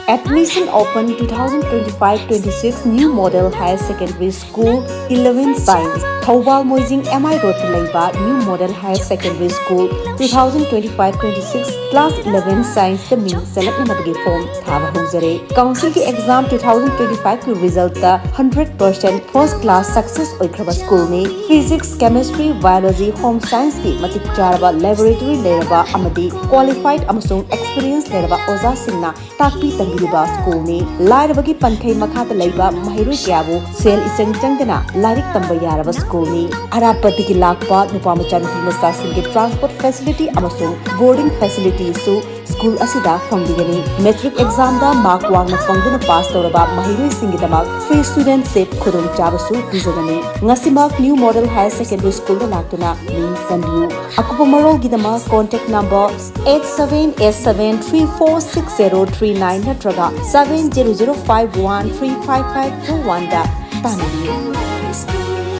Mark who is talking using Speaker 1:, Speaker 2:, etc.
Speaker 1: Admission open 2025-26 New Model Higher Secondary School 11 Science. Thawal Moijing MI Road Laiba New Model Higher Secondary School 2025-26 Class 11 Science the Ming Select Nabagi Form Thava Huzare. Council ki exam 2025 ki result the 100% first class success oikraba school ni Physics, Chemistry, Biology, Home Science ki matik charaba laboratory leraba amadi qualified amasung experience leraba oza singna takpi tangiriba school ni lairabagi pankhai makhata laiba mahiroi kyabu sel isang changdana larik tamba yaraba school ni arapati ki lakpa nupamacha nupi masa singe transport facility amasung boarding facility su school asida fangdigani metric exam da mark wangna fangduna pass tawraba mahiroi singe damak free student seat khudong chabasu bizagani ngasimak new model higher secondary school da laktuna min sambiu akupa marol gidama contact number 8787346039 natraga 7005135521 da tanani